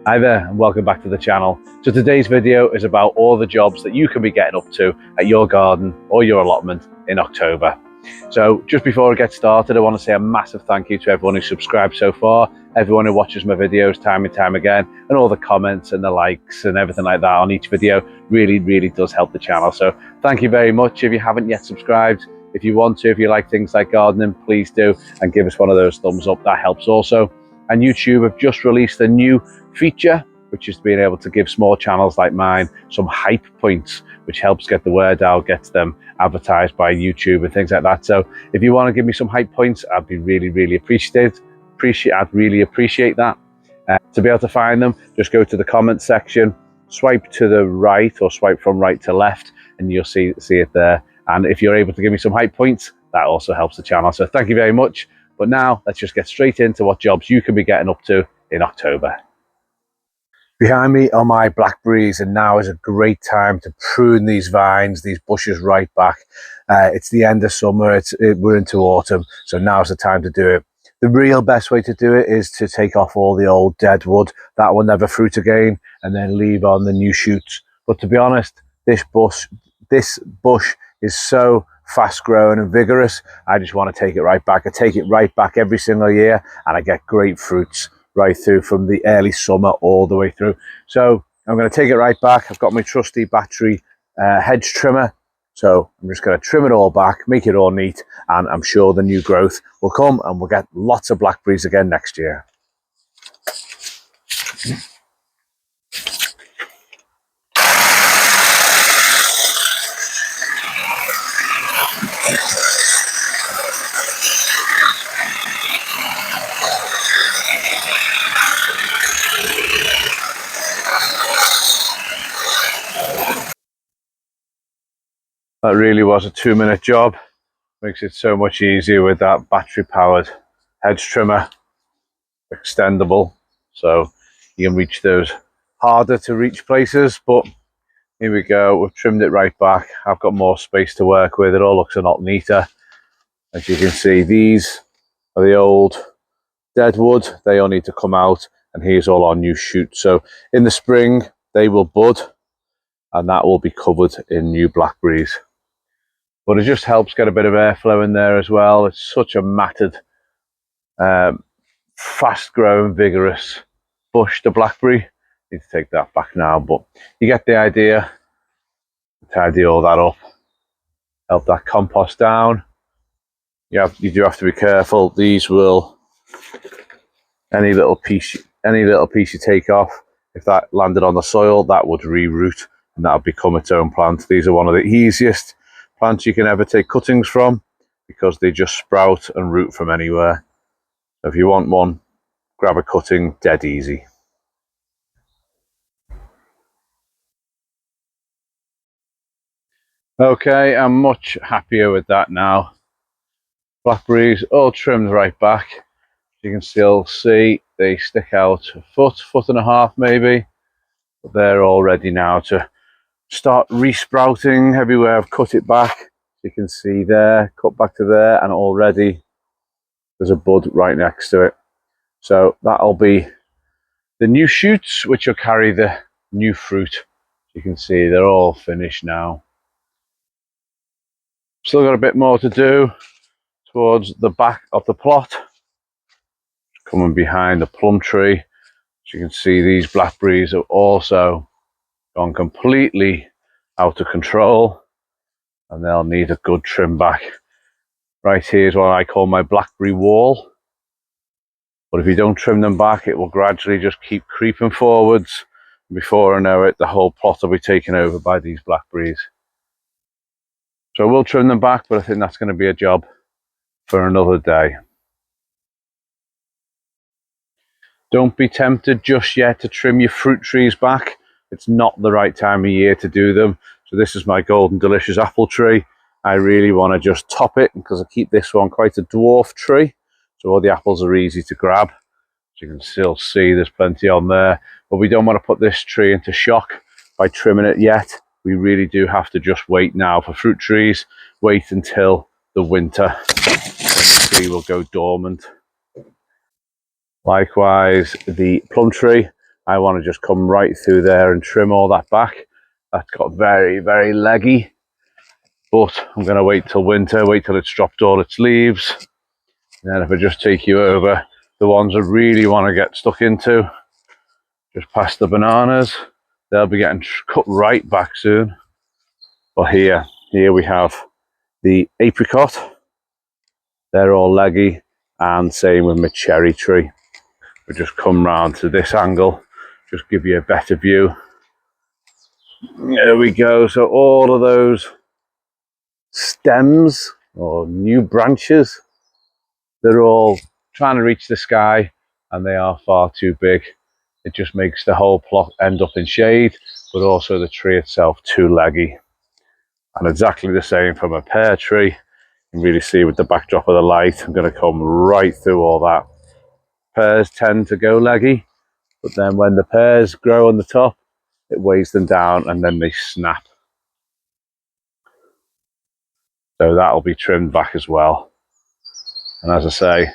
Hi there and welcome back to the channel. So today's video is about all the jobs that you can be getting up to at your garden or your allotment in October. So just before I get started, I want to say a massive thank you to everyone who's subscribed so far, everyone who watches my videos time and time again, and all the comments and the likes and everything like that on each video really does help the channel. So thank you very much. If you haven't yet subscribed, if you want to, if you like things like gardening, please do, and give us one of those thumbs up. That helps also. And YouTube have just released a new feature, which is being able to give small channels like mine some hype points, which helps get the word out, gets them advertised by YouTube and things like that. So if you want to give me some hype points, I'd be really appreciate that. To be able to find them, just go to the comment section, swipe to the right or swipe from right to left, and you'll see it there. And if you're able to give me some hype points, that also helps the channel. So thank you very much. But now let's just get straight into what jobs you can be getting up to in October. Behind me are my blackberries, and now is a great time to prune these vines, these bushes right back. It's the end of summer, we're into autumn, so now's the time to do it. The real best way to do it is to take off all the old dead wood. That will never fruit again, and then leave on the new shoots. But to be honest, this bush is so fast growing and vigorous, I just want to take it right back. I take it right back every single year, and I get great fruits right through from the early summer all the way through. So I'm going to take it right back. I've got my trusty battery hedge trimmer, so I'm just going to trim it all back, make it all neat, and I'm sure the new growth will come and we'll get lots of blackberries again next year. That really was a 2-minute job. Makes it so much easier with that battery powered hedge trimmer, extendable, so you can reach those harder to reach places. But here we go, we've trimmed it right back. I've got more space to work with. It all looks a lot neater. As you can see, these are the old dead wood. They all need to come out, and here's all our new shoots. So in the spring they will bud, and that will be covered in new blackberries. But it just helps get a bit of airflow in there as well. It's such a matted, fast growing, vigorous bush, the blackberry. Need to take that back now, but you get the idea. Tidy all that up, help that compost down. You do have to be careful. These will, any little piece you take off, if that landed on the soil, that would reroot and that would become its own plant. These are one of the easiest plants you can ever take cuttings from, because they just sprout and root from anywhere. So if you want one, grab a cutting, dead easy. Okay, I'm much happier with that now. Blackberries all trimmed right back. You can still see they stick out a foot and a half maybe, but they're all ready now to start resprouting everywhere I've cut it back. You can see there, cut back to there, and already there's a bud right next to it. So that'll be the new shoots, which will carry the new fruit. You can see they're all finished now. Still got a bit more to do towards the back of the plot. Coming behind the plum tree, as you can see, these blackberries have also gone completely out of control, and they'll need a good trim back. Right here is what I call my blackberry wall. But if you don't trim them back, it will gradually just keep creeping forwards. Before I know it, the whole plot will be taken over by these blackberries. So I will trim them back, but I think that's going to be a job for another day. Don't be tempted just yet to trim your fruit trees back. It's not the right time of year to do them. So this is my golden delicious apple tree. I really want to just top it, because I keep this one quite a dwarf tree, so all the apples are easy to grab. So you can still see there's plenty on there, but we don't want to put this tree into shock by trimming it yet. We really do have to just wait now for fruit trees. Wait until the winter, when the tree will go dormant. Likewise, the plum tree, I want to just come right through there and trim all that back. That's got very, very leggy, but I'm going to wait till winter, wait till it's dropped all its leaves. And then if I just take you over the ones I really want to get stuck into, just past the bananas, they'll be getting cut right back soon. But here we have the apricot. They're all leggy, and same with my cherry tree. We just come round to this angle, just give you a better view. There we go. So all of those stems or new branches, they're all trying to reach the sky, and they are far too big. It just makes the whole plot end up in shade, but also the tree itself too leggy. And exactly the same from a pear tree. You can really see with the backdrop of the light, I'm going to come right through all that. Pears tend to go leggy, but then when the pears grow on the top, it weighs them down and then they snap. So that'll be trimmed back as well. And as I say,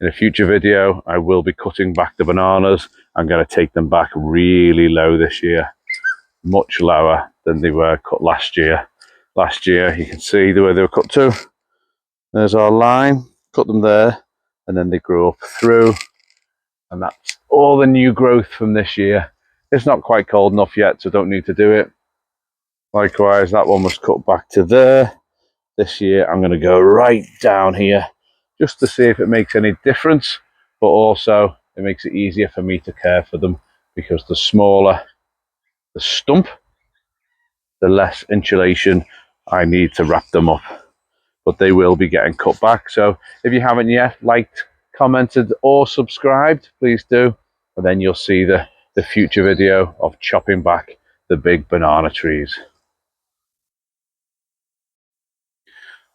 in a future video, I will be cutting back the bananas. I'm going to take them back really low this year, much lower than they were cut last year. Last year, you can see the way they were cut to. There's our line, cut them there, and then they grew up through. And that's all the new growth from this year. It's not quite cold enough yet, so don't need to do it. Likewise, that one was cut back to there. This year, I'm going to go right down here just to see if it makes any difference, but also it makes it easier for me to care for them, because the smaller the stump, the less insulation I need to wrap them up. But they will be getting cut back. So if you haven't yet liked, commented or subscribed, please do, and then you'll see the future video of chopping back the big banana trees.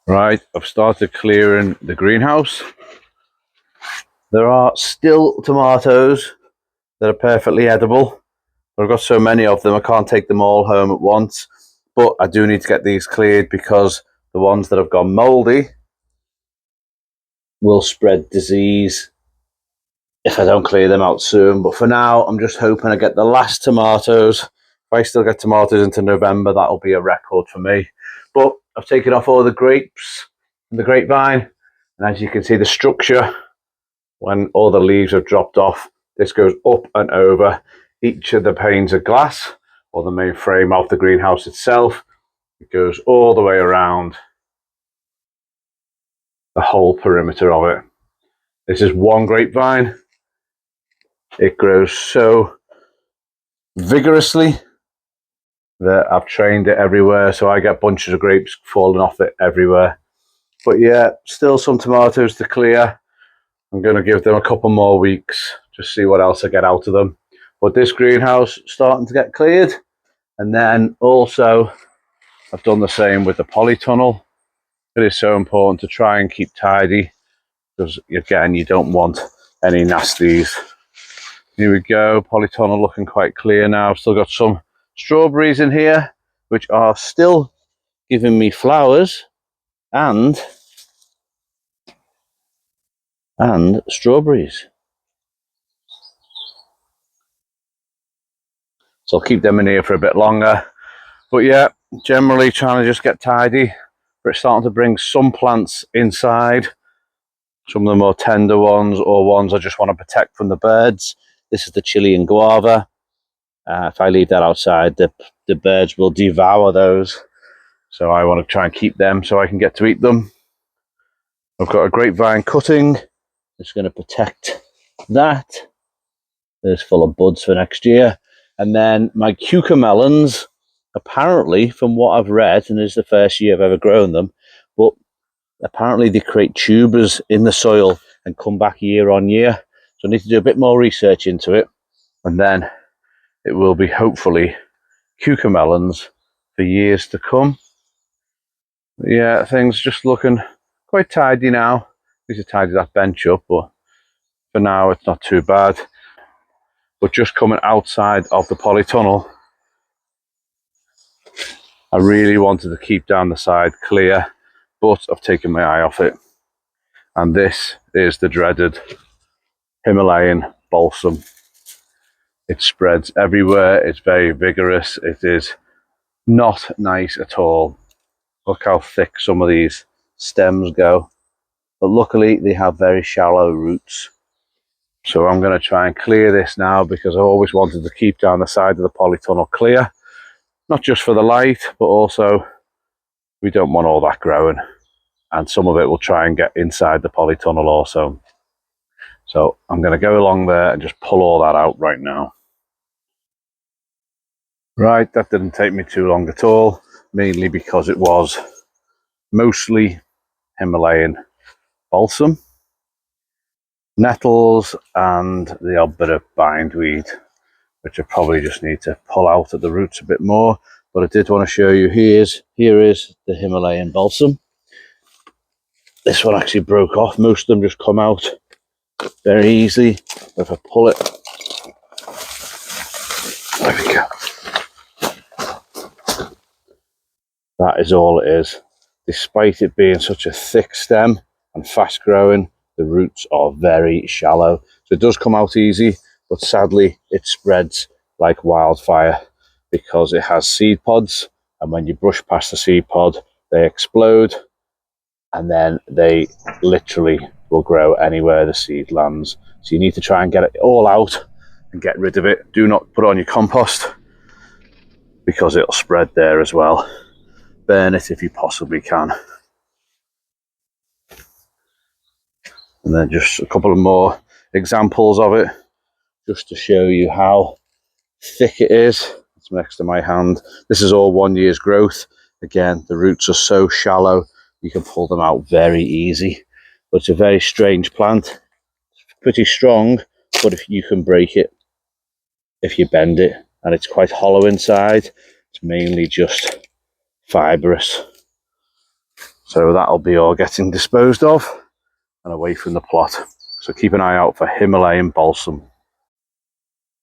Right, I've started clearing the greenhouse. There are still tomatoes that are perfectly edible, but I've got so many of them I can't take them all home at once. But I do need to get these cleared, because the ones that have gone mouldy will spread disease if I don't clear them out soon. But for now, I'm just hoping I get the last tomatoes. If I still get tomatoes into November, that'll be a record for me. But I've taken off all the grapes from the grapevine, and as you can see, the structure, when all the leaves have dropped off, this goes up and over each of the panes of glass, or the main frame of the greenhouse itself. It goes all the way around the whole perimeter of it. This is one grapevine. It grows so vigorously that I've trained it everywhere, so I get bunches of grapes falling off it everywhere. But yeah, still some tomatoes to clear. I'm going to give them a couple more weeks, just see what else I get out of them. But this greenhouse starting to get cleared. And then also I've done the same with the polytunnel. It is so important to try and keep tidy, because again, you don't want any nasties. Here we go, polytunnel looking quite clear now. I've still got some strawberries in here, which are still giving me flowers and strawberries. So I'll keep them in here for a bit longer. But yeah, generally trying to just get tidy. But it's starting to bring some plants inside. Some of the more tender ones, or ones I just want to protect from the birds. This is the Chilean guava. If I leave that outside, the birds will devour those. So I want to try and keep them so I can get to eat them. I've got a grapevine cutting. It's going to protect that. It's full of buds for next year. And then my cucumber melons, apparently, from what I've read, and this is the first year I've ever grown them, but apparently they create tubers in the soil and come back year on year. So I need to do a bit more research into it, and then it will be hopefully cucumber melons for years to come. But yeah, things just looking quite tidy now. Need to tidy that bench up, but for now it's not too bad. But just coming outside of the polytunnel, I really wanted to keep down the side clear, but I've taken my eye off it. And this is the dreaded Himalayan balsam. It spreads everywhere. It's very vigorous. It is not nice at all. Look how thick some of these stems go. But luckily they have very shallow roots. So I'm going to try and clear this now, because I always wanted to keep down the side of the polytunnel clear. Not just for the light, but also we don't want all that growing. And some of it will try and get inside the polytunnel also. So I'm going to go along there and just pull all that out right now. Right, that didn't take me too long at all, mainly because it was mostly Himalayan balsam, nettles, and the odd bit of bindweed, which I probably just need to pull out at the roots a bit more. But I did want to show you, here is the Himalayan balsam. This one actually broke off. Most of them just come out very easily. If I pull it, there we go. That is all it is. Despite it being such a thick stem and fast growing, the roots are very shallow. So it does come out easy, but sadly it spreads like wildfire because it has seed pods, and when you brush past the seed pod, they explode, and then they literally will grow anywhere the seed lands. So you need to try and get it all out and get rid of it. Do not put it on your compost, because it'll spread there as well. Burn it if you possibly can. And then just a couple of more examples of it, just to show you how thick it is. It's next to my hand. This is all 1 year's growth. Again, the roots are so shallow, you can pull them out very easy. But it's a very strange plant. It's pretty strong, but if you can break it, if you bend it, and it's quite hollow inside. It's mainly just fibrous. So that'll be all getting disposed of and away from the plot. So keep an eye out for Himalayan balsam.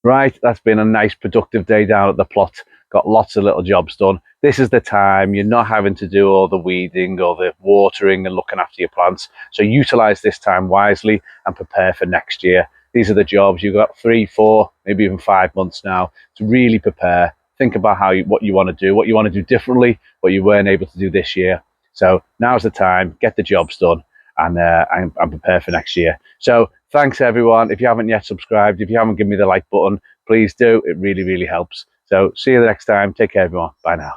Right, that's been a nice productive day down at the plot. Got lots of little jobs done. This is the time you're not having to do all the weeding or the watering and looking after your plants. So utilize this time wisely and prepare for next year. These are the jobs. You've got 3, 4, maybe even 5 months now to really prepare. Think about what you want to do, what you want to do differently, what you weren't able to do this year. So now's the time, get the jobs done and prepare for next year. So thanks everyone. If you haven't yet subscribed, if you haven't given me the like button, please do. It really, really helps. So see you the next time. Take care everyone. Bye now.